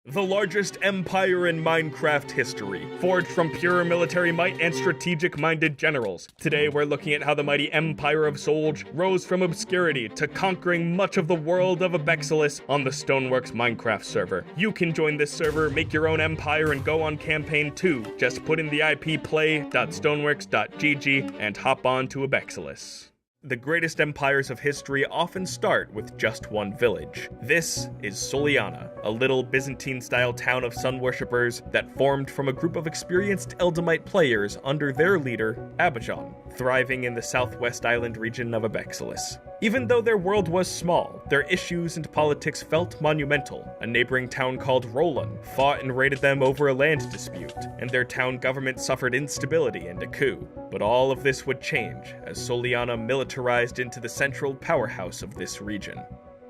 The largest empire in Minecraft history, forged from pure military might and strategic-minded generals. Today we're looking at how the mighty Empire of Solj rose from obscurity to conquering much of the world of Abexilus on the Stoneworks Minecraft server. You can join this server, make your own empire, and go on campaign too. Just put in the IP play.stoneworks.gg and hop on to Abexilus. The greatest empires of history often start with just one village. This is Soliana, a little Byzantine-style town of sun worshippers that formed from a group of experienced Eldamite players under their leader, Abajon, thriving in the southwest island region of Abexilus. Even though their world was small, their issues and politics felt monumental. A neighboring town called Roland fought and raided them over a land dispute, and their town government suffered instability and a coup. But all of this would change as Soliana militarized into the central powerhouse of this region.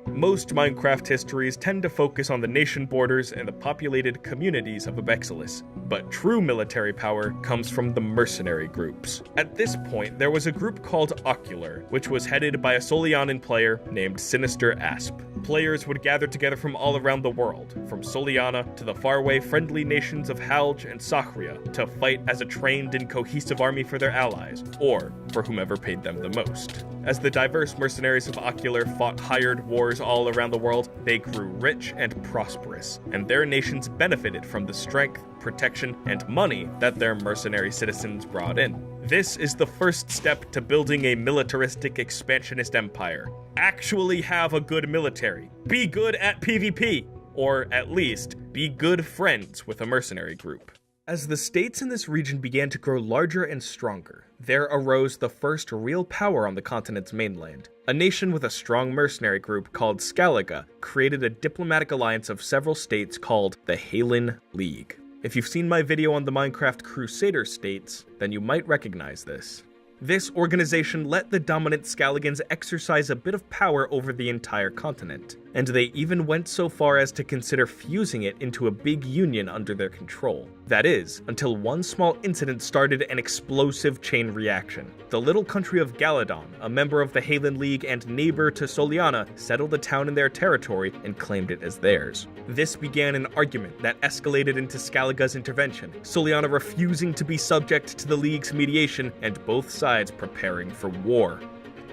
Most Minecraft histories tend to focus on the nation borders and the populated communities of Abexilus, but true military power comes from the mercenary groups. At this point, there was a group called Ocular, which was headed by a Solianan player named Sinister Asp. Players would gather together from all around the world, from Soliana to the faraway friendly nations of Halj and Sakhria, to fight as a trained and cohesive army for their allies, or for whomever paid them the most. As the diverse mercenaries of Ocular fought hired wars all around the world, they grew rich and prosperous, and their nations benefited from the strength, protection, and money that their mercenary citizens brought in. This is the first step to building a militaristic expansionist empire. Actually have a good military. Be good at PvP, or at least, be good friends with a mercenary group. As the states in this region began to grow larger and stronger, there arose the first real power on the continent's mainland. A nation with a strong mercenary group called Skellige created a diplomatic alliance of several states called the Halen League. If you've seen my video on the Minecraft Crusader states, then you might recognize this. This organization let the dominant Skelligans exercise a bit of power over the entire continent, and they even went so far as to consider fusing it into a big union under their control. That is, until one small incident started an explosive chain reaction. The little country of Galadon, a member of the Halen League and neighbor to Soliana, settled a town in their territory and claimed it as theirs. This began an argument that escalated into Skellige's intervention, Soliana refusing to be subject to the League's mediation, and both sides preparing for war.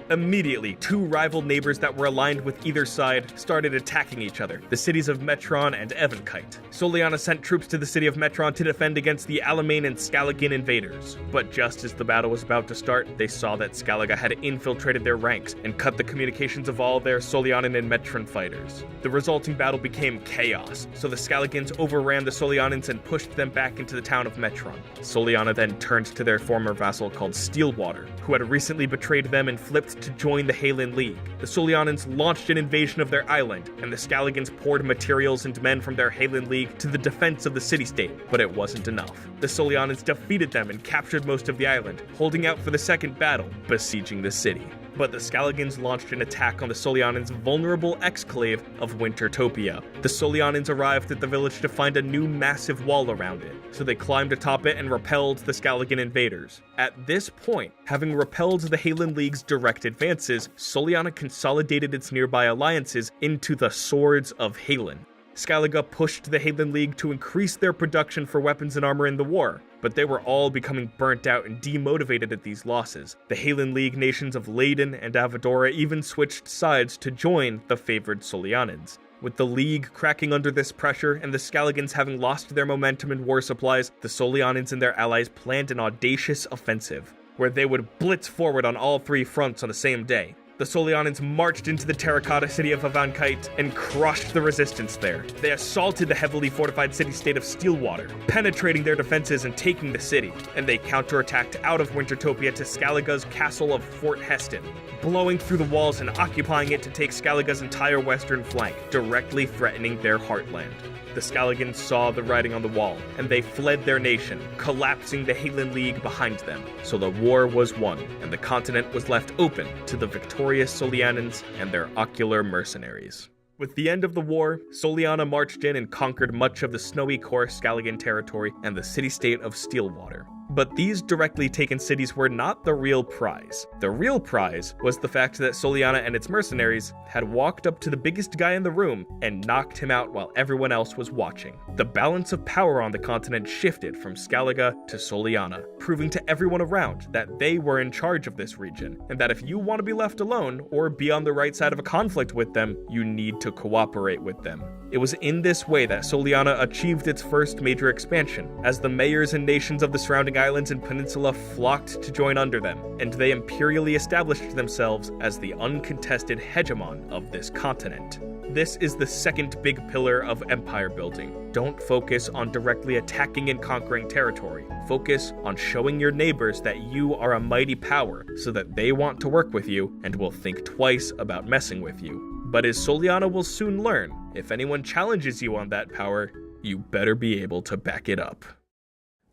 Immediately, two rival neighbors that were aligned with either side started attacking each other, the cities of Metron and Evankite. Soliana sent troops to the city of Metron to defend against the Alamein and Skelligan invaders. But just as the battle was about to start, they saw that Skellige had infiltrated their ranks and cut the communications of all their Solianan and Metron fighters. The resulting battle became chaos, so the Skelligans overran the Solianans and pushed them back into the town of Metron. Soliana then turned to their former vassal called Steelwater, who had recently betrayed them and flipped to join the Halen League. The Solianans launched an invasion of their island, and the Skelligans poured materials and men from their Halen League to the defense of the city-state, but it wasn't enough. The Solianans defeated them and captured most of the island, holding out for the second battle, besieging the city. But the Skelligans launched an attack on the Solianans' vulnerable exclave of Wintertopia. The Solianans arrived at the village to find a new massive wall around it, so they climbed atop it and repelled the Skelligan invaders. At this point, having repelled the Halen League's direct advances, Soliana consolidated its nearby alliances into the Swords of Halen. Skellige pushed the Halen League to increase their production for weapons and armor in the war, but they were all becoming burnt out and demotivated at these losses. The Halen League nations of Leyden and Avadora even switched sides to join the favored Solianans. With the League cracking under this pressure and the Skelligans having lost their momentum and war supplies, the Solianans and their allies planned an audacious offensive, where they would blitz forward on all three fronts on the same day. The Solianans marched into the terracotta city of Evankite and crushed the resistance there. They assaulted the heavily fortified city-state of Steelwater, penetrating their defenses and taking the city, and they counterattacked out of Wintertopia to Skellige's castle of Fort Heston, blowing through the walls and occupying it to take Skellige's entire western flank, directly threatening their heartland. The Skelligans saw the writing on the wall, and they fled their nation, collapsing the Halen League behind them. So the war was won, and the continent was left open to the victorious Solianans and their ocular mercenaries. With the end of the war, Soliana marched in and conquered much of the snowy core Skelligan territory and the city-state of Steelwater. But these directly taken cities were not the real prize. The real prize was the fact that Soliana and its mercenaries had walked up to the biggest guy in the room and knocked him out while everyone else was watching. The balance of power on the continent shifted from Skellige to Soliana, proving to everyone around that they were in charge of this region, and that if you want to be left alone or be on the right side of a conflict with them, you need to cooperate with them. It was in this way that Soliana achieved its first major expansion, as the mayors and nations of the surrounding islands and peninsula flocked to join under them, and they imperially established themselves as the uncontested hegemon of this continent. This is the second big pillar of empire building. Don't focus on directly attacking and conquering territory. Focus on showing your neighbors that you are a mighty power so that they want to work with you and will think twice about messing with you. But as Soliana will soon learn, if anyone challenges you on that power, you better be able to back it up.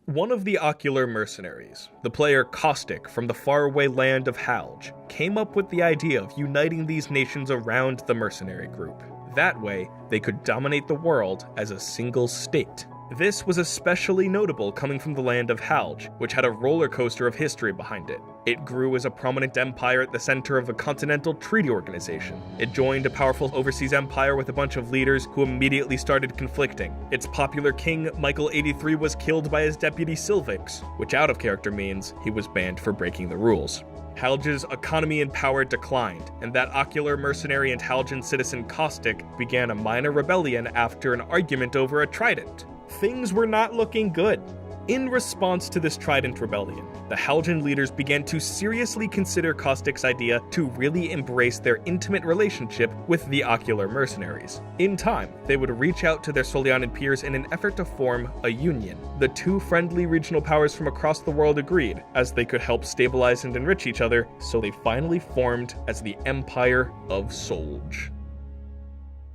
One of the ocular mercenaries, the player Caustic from the faraway land of Halge, came up with the idea of uniting these nations around the mercenary group. That way, they could dominate the world as a single state. This was especially notable coming from the land of Halge, which had a roller coaster of history behind it. It grew as a prominent empire at the center of a continental treaty organization. It joined a powerful overseas empire with a bunch of leaders who immediately started conflicting. Its popular king, Michael 83, was killed by his deputy Silvix, which out of character means he was banned for breaking the rules. Halge's economy and power declined, and that ocular mercenary and Halgean citizen Caustic began a minor rebellion after an argument over a trident. Things were not looking good. In response to this trident rebellion, the Halgean leaders began to seriously consider Caustic's idea to really embrace their intimate relationship with the ocular mercenaries. In time, they would reach out to their Solianan peers in an effort to form a union. The two friendly regional powers from across the world agreed, as they could help stabilize and enrich each other, so they finally formed as the Empire of Solge.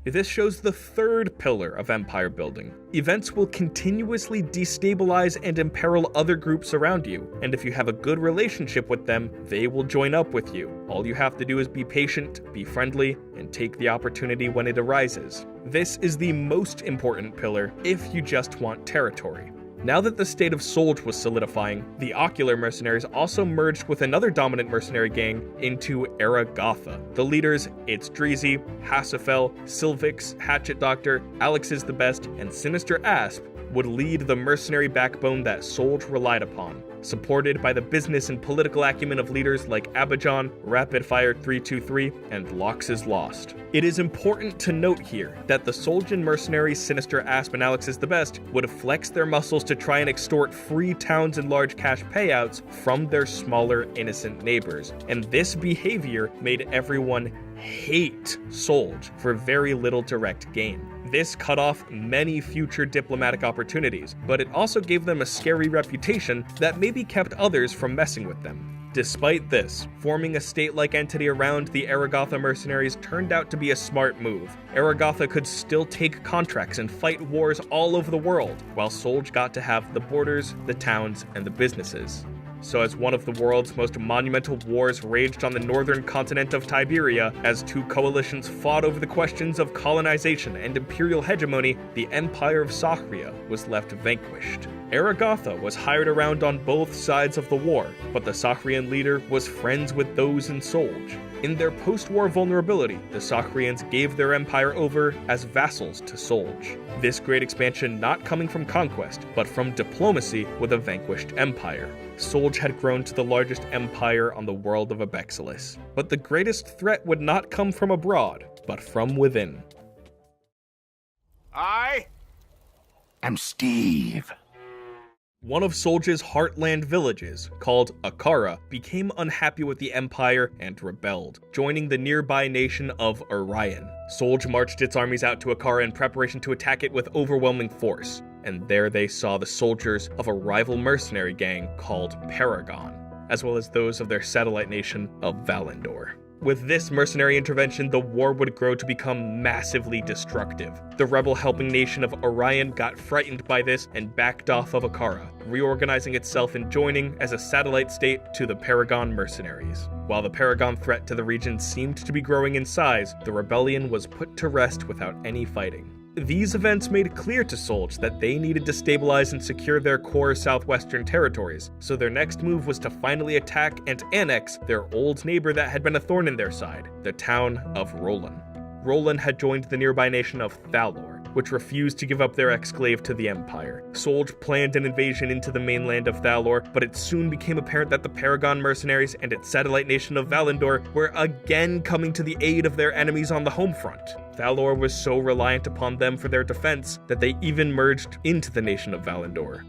This shows the third pillar of empire building. Events will continuously destabilize and imperil other groups around you, and if you have a good relationship with them, they will join up with you. All you have to do is be patient, be friendly, and take the opportunity when it arises. This is the most important pillar if you just want territory. Now that the state of Solge was solidifying, the ocular mercenaries also merged with another dominant mercenary gang into Aragotha. The leaders, it's Dreezy, Hasafel, Silvix, Hatchet Doctor, Alex is the Best, and Sinister Asp would lead the mercenary backbone that Solge relied upon, supported by the business and political acumen of leaders like Abajon, Rapid Fire 323, and Lox is Lost. It is important to note here that the Solgian mercenaries Sinister Asp and Alex is the Best would flex their muscles to try and extort free towns and large cash payouts from their smaller innocent neighbors, and this behavior made everyone hate Solge for very little direct gain. This cut off many future diplomatic opportunities, but it also gave them a scary reputation that maybe kept others from messing with them. Despite this, forming a state-like entity around the Aragotha mercenaries turned out to be a smart move. Aragotha could still take contracts and fight wars all over the world, while Solge got to have the borders, the towns, and the businesses. So as one of the world's most monumental wars raged on the northern continent of Tiberia, as two coalitions fought over the questions of colonization and imperial hegemony, the Empire of Sakhria was left vanquished. Aragotha was hired around on both sides of the war, but the Sakhrian leader was friends with those in Solge. In their post-war vulnerability, the Sakhrians gave their empire over as vassals to Solge. This great expansion not coming from conquest, but from diplomacy with a vanquished empire. Solge had grown to the largest empire on the world of Abexilis, but the greatest threat would not come from abroad, but from within. I am Steve. One of Solge's heartland villages, called Akara, became unhappy with the Empire and rebelled, joining the nearby nation of Orion. Solge marched its armies out to Akara in preparation to attack it with overwhelming force, and there they saw the soldiers of a rival mercenary gang called Paragon, as well as those of their satellite nation of Valendor. With this mercenary intervention, the war would grow to become massively destructive. The rebel helping nation of Orion got frightened by this and backed off of Akara, reorganizing itself and joining as a satellite state to the Paragon mercenaries. While the Paragon threat to the region seemed to be growing in size, the rebellion was put to rest without any fighting. these events made clear to Solj that they needed to stabilize and secure their core southwestern territories, so their next move was to finally attack and annex their old neighbor that had been a thorn in their side, the town of Roland. Roland had joined the nearby nation of Thalor, which refused to give up their exclave to the Empire. Solj planned an invasion into the mainland of Thalor, but it soon became apparent that the Paragon mercenaries and its satellite nation of Valandor were again coming to the aid of their enemies on the home front. Thalor was so reliant upon them for their defense that they even merged into the nation of Valandor.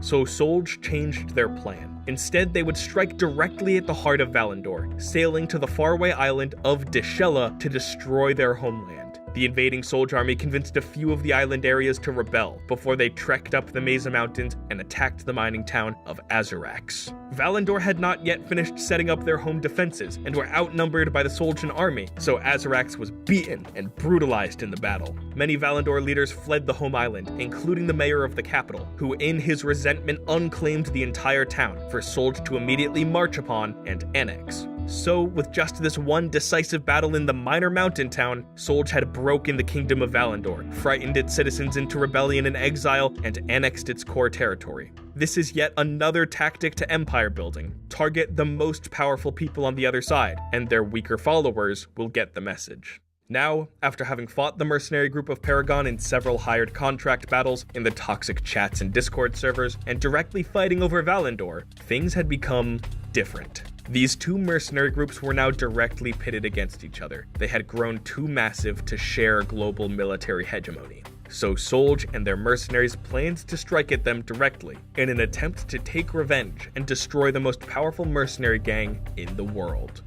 So Solj changed their plan. Instead, they would strike directly at the heart of Valandor, sailing to the faraway island of Jschlatt to destroy their homeland. The invading Solj army convinced a few of the island areas to rebel before they trekked up the Mesa Mountains and attacked the mining town of Azarax. Valandor had not yet finished setting up their home defenses and were outnumbered by the Soljan army, so Azarax was beaten and brutalized in the battle. Many Valandor leaders fled the home island, including the mayor of the capital, who in his resentment unclaimed the entire town for Solj to immediately march upon and annex. So, with just this one decisive battle in the minor mountain town, Solj had broken the kingdom of Valandor, frightened its citizens into rebellion and exile, and annexed its core territory. This is yet another tactic to empire building. Target the most powerful people on the other side, and their weaker followers will get the message. Now, after having fought the mercenary group of Paragon in several hired contract battles, in the toxic chats and Discord servers, and directly fighting over Valandor, things had become different. These two mercenary groups were now directly pitted against each other. They had grown too massive to share global military hegemony. So Solj and their mercenaries planned to strike at them directly, in an attempt to take revenge and destroy the most powerful mercenary gang in the world.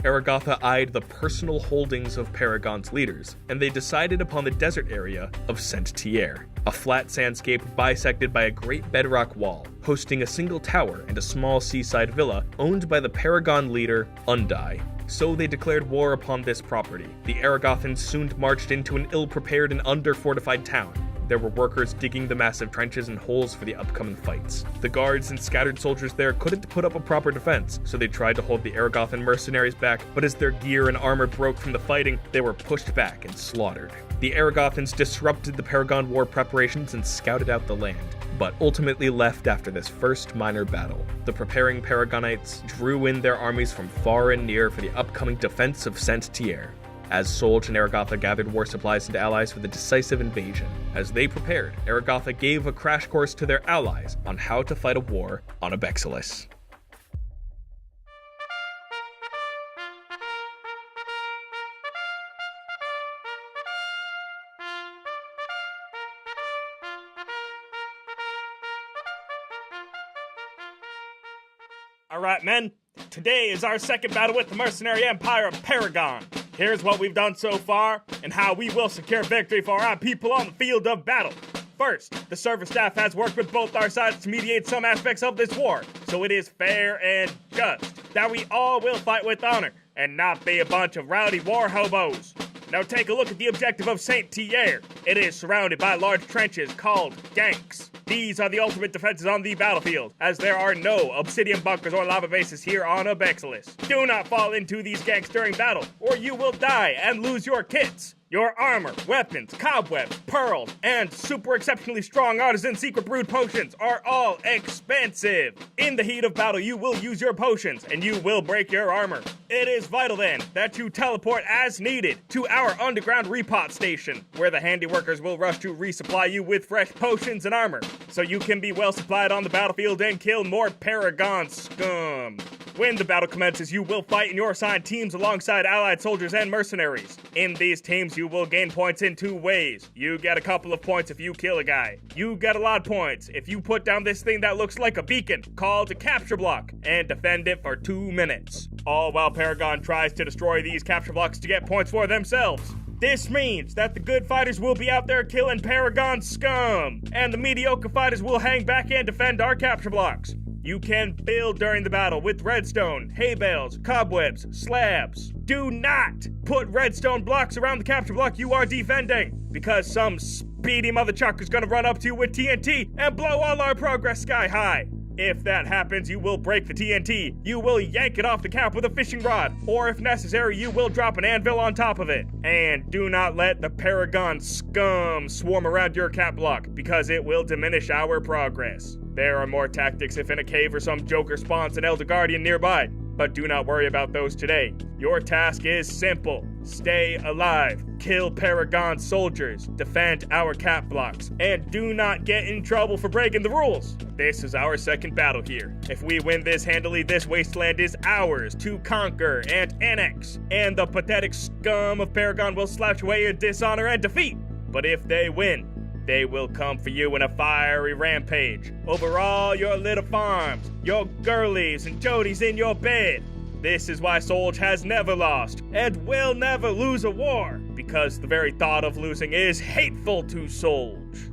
Aragatha eyed the personal holdings of Paragon's leaders, and they decided upon the desert area of Saint-Tier, a flat sandscape bisected by a great bedrock wall, hosting a single tower and a small seaside villa owned by the Paragon leader, Undai. So they declared war upon this property. The Aragathans soon marched into an ill-prepared and under-fortified town. There were workers digging the massive trenches and holes for the upcoming fights. The guards and scattered soldiers there couldn't put up a proper defense, so they tried to hold the Aragathan mercenaries back, but as their gear and armor broke from the fighting, they were pushed back and slaughtered. The Aragathans disrupted the Paragon war preparations and scouted out the land, but ultimately left after this first minor battle. The preparing Paragonites drew in their armies from far and near for the upcoming defense of Saint-Tier. As Solj and Aragatha gathered war supplies and allies for the decisive invasion. As they prepared, Aragatha gave a crash course to their allies on how to fight a war on Abexilus. Alright men, today is our second battle with the mercenary empire of Paragon. Here's what we've done so far, and how we will secure victory for our people on the field of battle. First, the server staff has worked with both our sides to mediate some aspects of this war, so it is fair and just that we all will fight with honor, and not be a bunch of rowdy war hobos. Now take a look at the objective of Saint-Tier. It is surrounded by large trenches called ganks. These are the ultimate defenses on the battlefield, as there are no obsidian bunkers or lava bases here on Abexilus. Do not fall into these ganks during battle, or you will die and lose your kits. Your armor, weapons, cobwebs, pearls, and super exceptionally strong artisan secret brewed potions are all expensive. In the heat of battle, you will use your potions, and you will break your armor. It is vital then that you teleport as needed to our underground repot station, where the handy workers will rush to resupply you with fresh potions and armor, so you can be well supplied on the battlefield and kill more Paragon scum. When the battle commences, you will fight in your assigned teams alongside allied soldiers and mercenaries. In these teams, you will gain points in two ways. You get a couple of points if you kill a guy. You get a lot of points if you put down this thing that looks like a beacon called a capture block and defend it for 2 minutes. All while Paragon tries to destroy these capture blocks to get points for themselves. This means that the good fighters will be out there killing Paragon scum, and the mediocre fighters will hang back and defend our capture blocks. You can build during the battle with redstone, hay bales, cobwebs, slabs. Do not put redstone blocks around the capture block you are defending, because some speedy mother chucker's gonna run up to you with TNT and blow all our progress sky high. If that happens, you will break the TNT, you will yank it off the cap with a fishing rod, or if necessary, you will drop an anvil on top of it. And do not let the Paragon scum swarm around your cap block, because it will diminish our progress. There are more tactics if in a cave or some joker spawns an Elder Guardian nearby, but do not worry about those today. Your task is simple. Stay alive, kill Paragon soldiers, defend our cap blocks, and do not get in trouble for breaking the rules. This is our second battle here. If we win this handily, this wasteland is ours to conquer and annex, and the pathetic scum of Paragon will slouch away in dishonor and defeat. But if they win, they will come for you in a fiery rampage over all your little farms, your girlies and jodies in your bed. This is why Solj has never lost and will never lose a war, because the very thought of losing is hateful to Solj.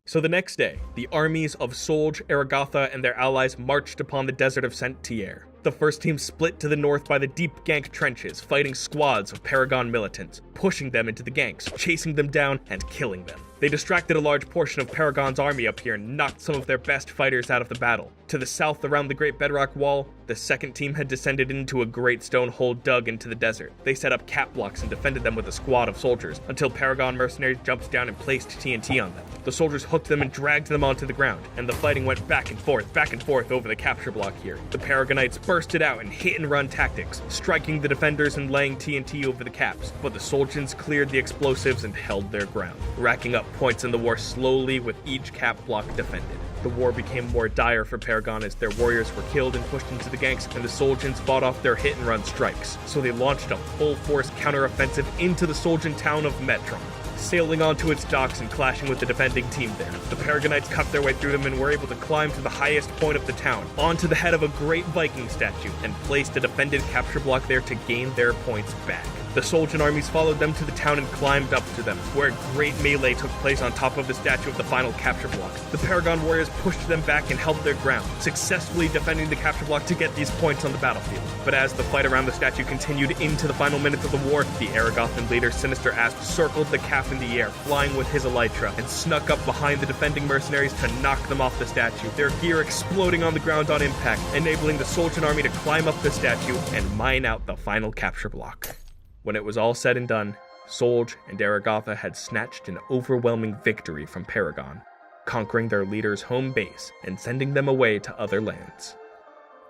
So the next day, the armies of Solj, Aragatha, and their allies marched upon the desert of Sentier. The first team split to the north by the deep gank trenches, fighting squads of Paragon militants, pushing them into the ganks, chasing them down, and killing them. They distracted a large portion of Paragon's army up here and knocked some of their best fighters out of the battle. To the south around the Great Bedrock Wall, the second team had descended into a great stone hole dug into the desert. They set up cap blocks and defended them with a squad of soldiers, until Paragon mercenaries jumped down and placed TNT on them. The soldiers hooked them and dragged them onto the ground, and the fighting went back and forth over the capture block here. The Paragonites bursted out in hit-and-run tactics, striking the defenders and laying TNT over the caps, but the Soljans cleared the explosives and held their ground, racking up points in the war slowly with each cap block defended. The war became more dire for Paragon as their warriors were killed and pushed into the ganks, and the Soljans fought off their hit-and-run strikes, so they launched a full-force counter-offensive into the Soljan town of Metron, sailing onto its docks and clashing with the defending team there. The Paragonites cut their way through them and were able to climb to the highest point of the town, onto the head of a great Viking statue, and placed a defended capture block there to gain their points back. The Soljan armies followed them to the town and climbed up to them, where a great melee took place on top of the statue of the final capture block. The Paragon warriors pushed them back and held their ground, successfully defending the capture block to get these points on the battlefield. But as the fight around the statue continued into the final minutes of the war, the Aragothan leader Sinister Asp circled the cap in the air, flying with his elytra, and snuck up behind the defending mercenaries to knock them off the statue, their gear exploding on the ground on impact, enabling the Soljan army to climb up the statue and mine out the final capture block. When it was all said and done, Solj and Aragatha had snatched an overwhelming victory from Paragon, conquering their leader's home base and sending them away to other lands.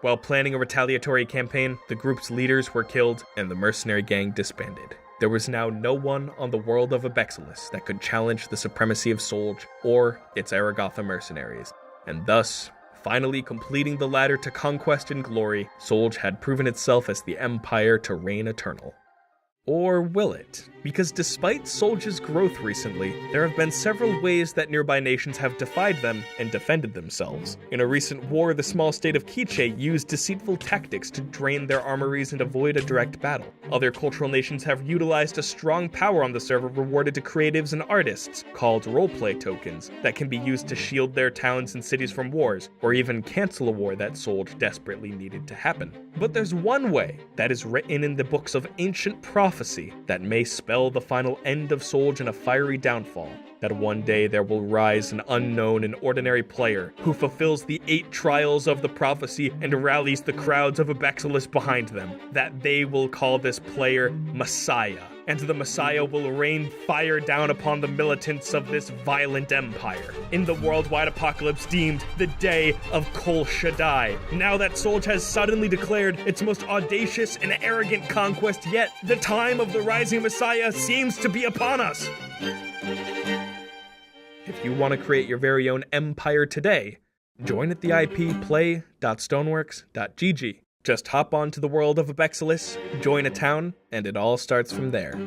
While planning a retaliatory campaign, the group's leaders were killed and the mercenary gang disbanded. There was now no one on the world of Abexilis that could challenge the supremacy of Solj or its Aragatha mercenaries, and thus, finally completing the ladder to conquest and glory, Solj had proven itself as the empire to reign eternal. Or will it? Because despite Solj's growth recently, there have been several ways that nearby nations have defied them and defended themselves. In a recent war, the small state of Quiche used deceitful tactics to drain their armories and avoid a direct battle. Other cultural nations have utilized a strong power on the server rewarded to creatives and artists, called roleplay tokens, that can be used to shield their towns and cities from wars, or even cancel a war that Solj desperately needed to happen. But there's one way that is written in the books of ancient prophecy that may spell the final end of Solj and a fiery downfall, that one day there will rise an unknown and ordinary player who fulfills the 8 trials of the prophecy and rallies the crowds of Abexilis behind them, that they will call this player Messiah, and the Messiah will rain fire down upon the militants of this violent empire, in the worldwide apocalypse deemed the Day of Kol Shaddai. Now that Solj has suddenly declared its most audacious and arrogant conquest yet, the time of the rising Messiah seems to be upon us. If you want to create your very own empire today, join at the IP play.stoneworks.gg. Just hop onto the world of Abexilis, join a town, and it all starts from there.